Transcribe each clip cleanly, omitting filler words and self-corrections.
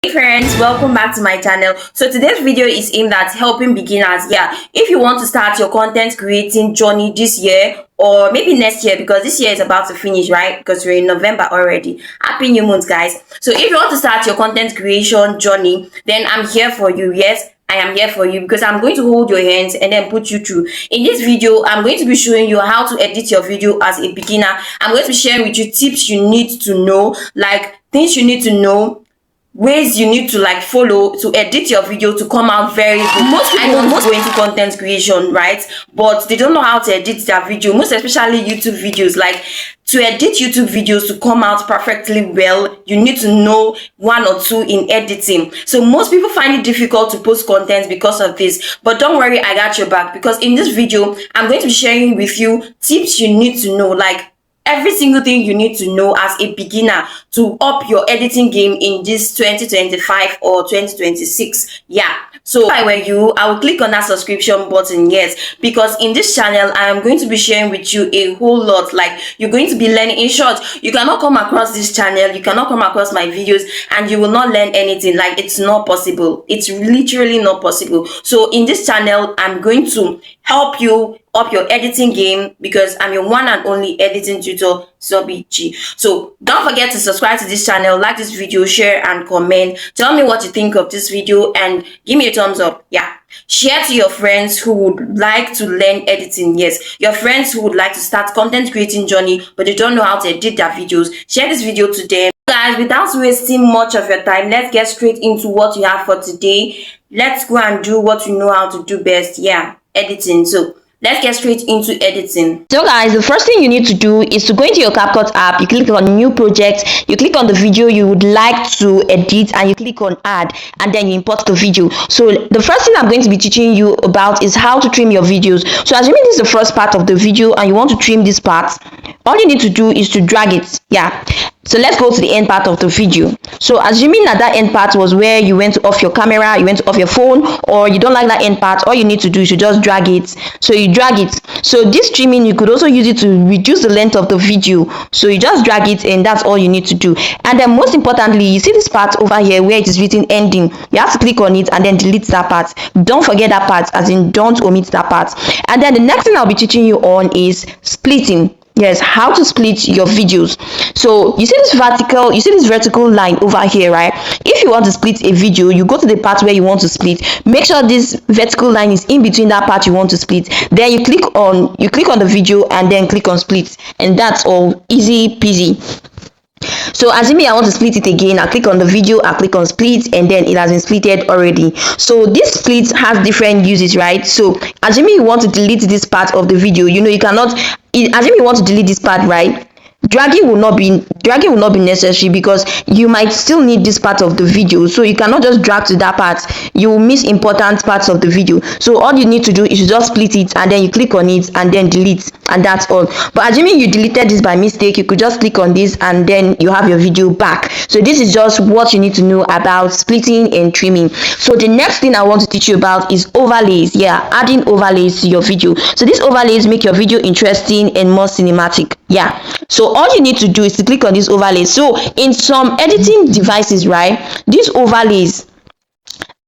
Hey friends, welcome back to my channel. So today's video is aimed at helping beginners. If you want to start your content creating journey this year or maybe next year, because this year is about to finish, right? Because we're in November already. Happy new month, guys. So if you want to start your content creation journey, then I'm here for you. Yes, I am here for you because I'm going to hold your hands and then put you through. In this video, I'm going to be showing you how to edit your video as a beginner. I'm going to be sharing with you tips you need to know, like things you need to know, ways you need to follow to edit your video to come out very good. Most people go into content creation, right? But they don't know how to edit their video, most especially YouTube videos. Like, to edit YouTube videos to come out perfectly well, you need to know one or two in editing. So most people find it difficult to post content because of this. But don't worry, I got your back, because in this video, I'm going to be sharing with you tips you need to know, like every single thing you need to know as a beginner to up your editing game in this 2025 or 2026. So if I were you, I will click on that subscription button, yes, because in this channel I am going to be sharing with you a whole lot. Like, you're going to be learning. In short, you cannot come across this channel, you cannot come across my videos and you will not learn anything. Like, it's not possible. It's literally not possible. So in this channel, I'm going to help you up your editing game because I'm your one and only editing tutor, Zobi G. So don't forget to subscribe to this channel, like this video, share and comment. Tell me what you think of this video and give me a thumbs up. Share to your friends who would like to learn editing. Yes, your friends who would like to start content creating journey but they don't know how to edit their videos. Share this video to them. Guys, without wasting much of your time, let's get straight into what you have for today. Let's go and do what you know how to do best. Editing. So let's get straight into editing. So guys, the first thing you need to do is to go into your CapCUT app. You click on new project, you click on the video you would like to edit, and you click on add, and then you import the video. So the first thing I'm going to be teaching you about is how to trim your videos. So assuming this is the first part of the video and you want to trim this part, all you need to do is to drag it. So let's go to the end part of the video. So assuming that end part was where you went off your camera, you went off your phone, or you don't like that end part, all you need to do is to just drag it. So you drag it. So this trimming, you could also use it to reduce the length of the video. So you just drag it and that's all you need to do. And then most importantly, you see this part over here where it is written ending. You have to click on it and then delete that part. Don't forget that part, as in don't omit that part. And then the next thing I'll be teaching you on is splitting. Yes, how to split your videos. So you see this vertical line over here, right? If you want to split a video, you go to the part where you want to split. Make sure this vertical line is in between that part you want to split. Then you click on the video and then click on split, and that's all. Easy peasy. So assuming I want to split it again, I click on the video, I click on split, and then it has been splitted already. So this split has different uses, right? So assuming you want to delete this part of the video, you cannot. Assuming you want to delete this part, right? Dragging will not be necessary because you might still need this part of the video. So you cannot just drag to that part. You will miss important parts of the video. So all you need to do is to just split it and then you click on it and then delete, and that's all. But assuming you deleted this by mistake, you could just click on this and then you have your video back. So this is just what you need to know about splitting and trimming. So the next thing I want to teach you about is overlays. Adding overlays to your video. So these overlays make your video interesting and more cinematic. So all you need to do is to click on these overlays. So in some editing devices, right, these overlays,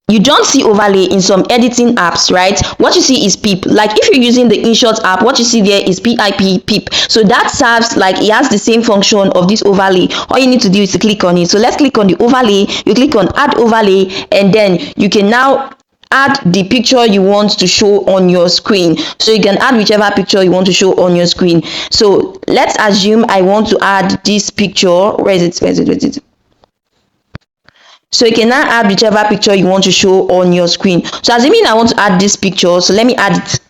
you don't see overlay in some editing apps, right? What you see is PIP. Like if you're using the InShot app, what you see there is PIP. So that serves it has the same function of this overlay. All you need to do is to click on it. So let's click on the overlay. You click on add overlay, and then you can now add the picture you want to show on your screen. So you can add whichever picture you want to show on your screen. So let's assume I want to add this picture. Where is it? So you can now add whichever picture you want to show on your screen. So assuming I want to add this picture, so let me add it.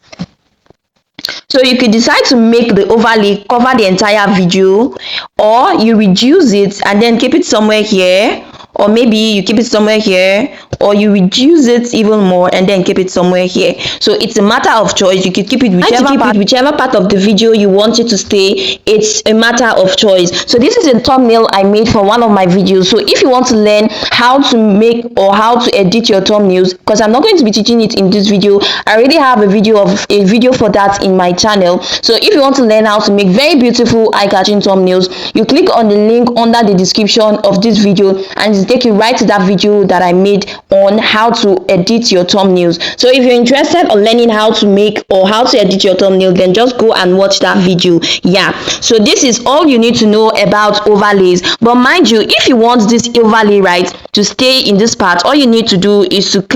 So you can decide to make the overlay cover the entire video, or you reduce it and then keep it somewhere here, or maybe you keep it somewhere here, or you reduce it even more and then keep it somewhere here. So it's a matter of choice. You can keep it whichever part of the video you want it to stay. It's a matter of choice. So this is a thumbnail I made for one of my videos. So if you want to learn how to make or how to edit your thumbnails, because I'm not going to be teaching it in this video, I already have a video for that in my channel. So if you want to learn how to make very beautiful eye-catching thumbnails, you click on the link under the description of this video and take you right to that video that I made on how to edit your thumbnails. So if you're interested on learning how to make or how to edit your thumbnail, then just go and watch that video. Yeah, so this is all you need to know about overlays. But mind you, if you want this overlay right to stay in this part, all you need to do is to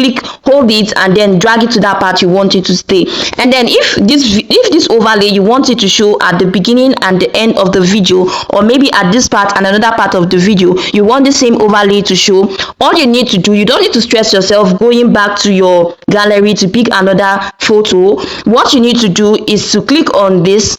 hold it and then drag it to that part you want it to stay. And then if this overlay you want it to show at the beginning and the end of the video, or maybe at this part and another part of the video, you want the same overlay to show, all you need to do, you don't need to stress yourself going back to your gallery to pick another photo. What you need to do is to click on this.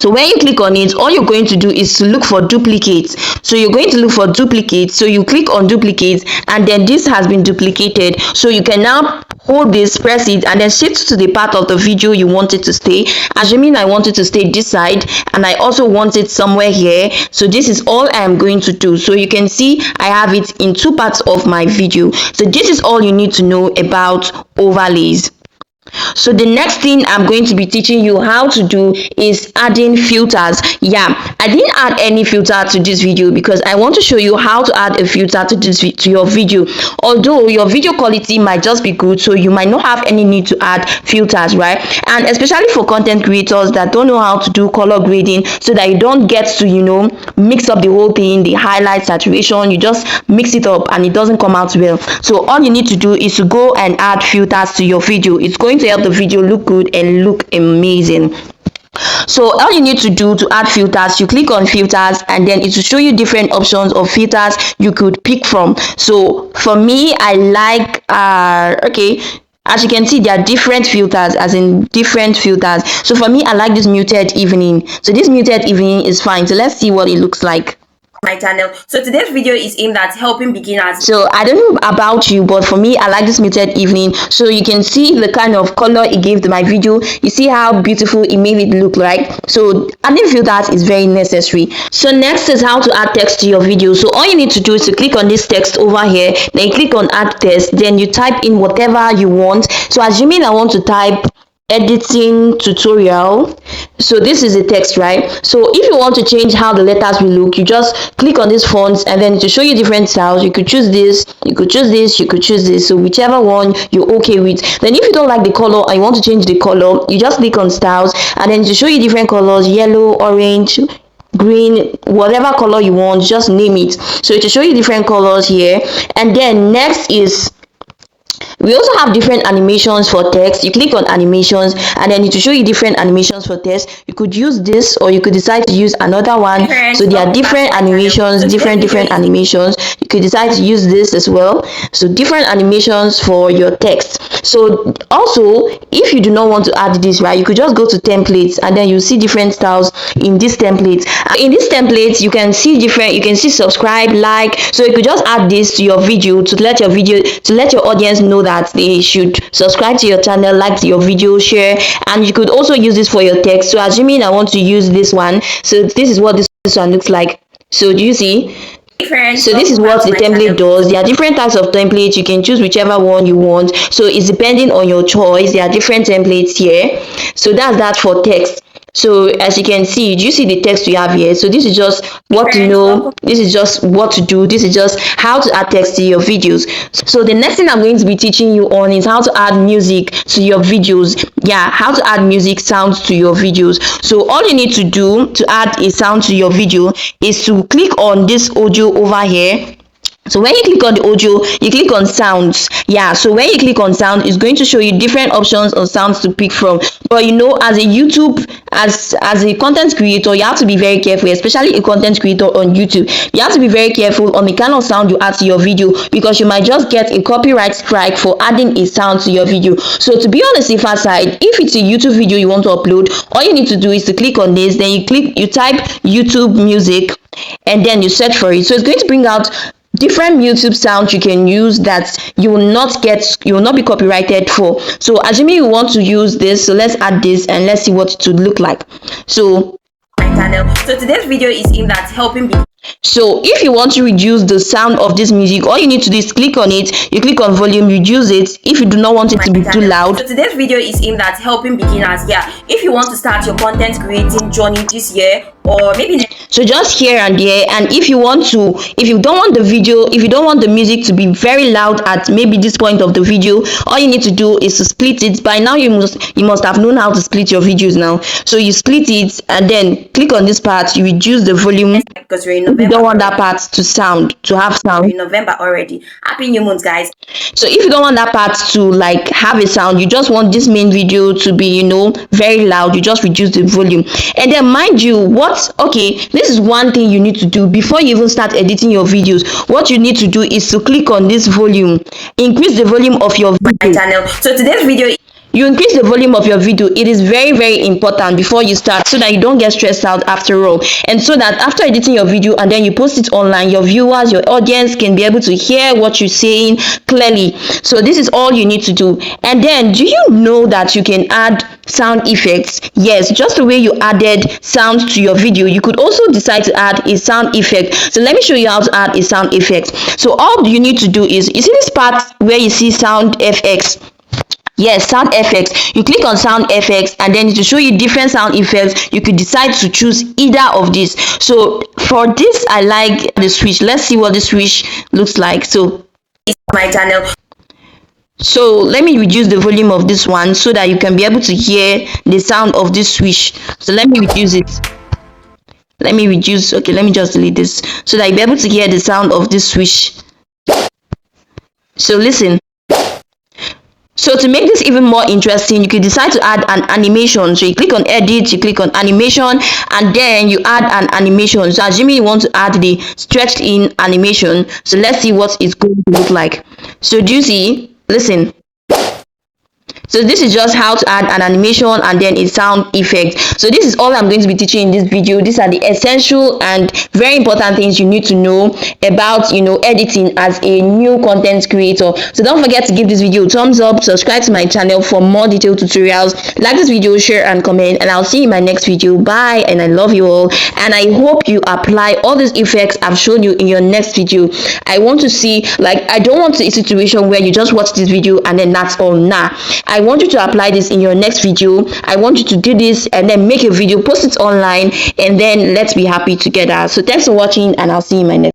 So when you click on it, all you're going to do is to look for duplicates. So you're going to look for duplicates. So you click on duplicates, and then this has been duplicated. So you can now hold this, press it, and then shift to the part of the video you want it to stay. Assuming I want it to stay this side, and I also want it somewhere here. So this is all I am going to do. So you can see I have it in two parts of my video. So this is all you need to know about overlays. So the next thing I'm going to be teaching you how to do is adding filters. Yeah, I didn't add any filter to this video because I want to show you how to add a filter to your video. Although your video quality might just be good, so you might not have any need to add filters, right? And especially for content creators that don't know how to do color grading, so that you don't get to, you know, mix up the whole thing, the highlight, saturation, you just mix it up and it doesn't come out well. So all you need to do is to go and add filters to your video. It's going to help the video look good and look amazing. So all you need to do to add filters, you click on filters, and then it will show you different options of filters you could pick from. So for me, I like okay, as you can see, there are different filters, as in different filters. So for me, I like this muted evening. So this muted evening is fine. So let's see what it looks like. My channel. So today's video is aimed at helping beginners. So I don't know about you, but for me, I like this muted evening. So you can see the kind of color it gave to my video. You see how beautiful it made it look like. So adding filters is very necessary. So next is how to add text to your video. So all you need to do is to click on this text over here, then you click on add text, then you type in whatever you want. So assuming I want to type editing tutorial, so this is the text, right? So if you want to change how the letters will look, you just click on these fonts, and then to show you different styles, you could choose this, you could choose this, you could choose this. So whichever one you're okay with. Then if you don't like the color and you want to change the color, you just click on styles, and then to show you different colors, yellow, orange, green, whatever color you want, just name it. So to show you different colors here. And then next is, we also have different animations for text. You click on animations, and then to show you different animations for text, you could use this, or you could decide to use another one. So there are different animations, different animations. You could decide to use this as well. So different animations for your text. So also, if you do not want to add this, right, you could just go to templates, and then you see different styles in this template. In this template, you can see different, you can see subscribe, like. So you could just add this to your video to let your audience know that they should subscribe to your channel, like your video, share. And you could also use this for your text. So assuming I want to use this one, so this is what this one looks like. So do you see? So this is what the template does. There are different types of templates. You can choose whichever one you want. So it's depending on your choice. There are different templates here. So that's that for text. So as you can see, do you see the text we have here? So this is just what to know, this is just what to do, this is just how to add text to your videos. So the next thing I'm going to be teaching you on is how to add music to your videos. Yeah, how to add music sounds to your videos. So all you need to do to add a sound to your video is to click on this audio over here. So when you click on the audio, you click on sounds. Yeah, so when you click on sound, it's going to show you different options of sounds to pick from. But you know, as a YouTube, as a content creator, you have to be very careful, especially a content creator on YouTube. You have to be very careful on the kind of sound you add to your video, because you might just get a copyright strike for adding a sound to your video. So to be on the safer side, if it's a YouTube video you want to upload, all you need to do is to click on this, then you type YouTube music, and then you search for it. So it's going to bring out different YouTube sounds you can use that you will not be copyrighted for. So assuming you want to use this, so let's add this and let's see what it would look like. So today's video is aimed at helping. So if you want to reduce the sound of this music, all you need to do is click on it, you click on volume, reduce it if you do not want it to be too loud. So today's video is aimed at helping beginners. Yeah, if you want to start your content creating journey this year, or maybe so just here and there. And if you don't want the video, if you don't want the music to be very loud at maybe this point of the video, all you need to do is to split it. By now you must have known how to split your videos now. So you split it and then click on this part, you reduce the volume because we're in if you November. don't want that part to have sound. We're in November already. Happy new month, guys. So if you don't want that part to like have a sound, you just want this main video to be, very loud, you just reduce the volume. And then mind you, this is one thing you need to do before you even start editing your videos. What you need to do is to click on this volume, increase the volume of your video. My channel. So today's video, you increase the volume of your video. It is very, very important before you start, so that you don't get stressed out after all, and so that after editing your video and then you post it online, your viewers, your audience can be able to hear what you're saying clearly. So this is all you need to do. And then, do you know that you can add sound effects? Yes, just the way you added sound to your video, you could also decide to add a sound effect. So let me show you how to add a sound effect. So all you need to do is, you see this part where you see sound FX? Yes, sound effects. You click on sound effects, and then to show you different sound effects, you could decide to choose either of these. So for this, I like the switch. Let's see what the switch looks like. So my channel. So let me reduce the volume of this one so that you can be able to hear the sound of this switch. So let me reduce it. Let me just delete this so that you'll be able to hear the sound of this switch. So listen. So to make this even more interesting, you could decide to add an animation. So you click on edit, you click on animation, and then you add an animation. So assuming you want to add the stretched in animation, so let's see what it's going to look like. So do you see? Listen. So this is just how to add an animation and then a sound effect. So this is all I'm going to be teaching in this video. These are the essential and very important things you need to know about, editing as a new content creator. So don't forget to give this video a thumbs up, subscribe to my channel for more detailed tutorials, like this video, share and comment, and I'll see you in my next video. Bye, and I love you all, and I hope you apply all these effects I've shown you in your next video. I want to see, I don't want a situation where you just watch this video and then that's all. Nah, I want you to apply this in your next video. I want you to do this and then make a video, post it online, and then let's be happy together. So thanks for watching, and I'll see you in my next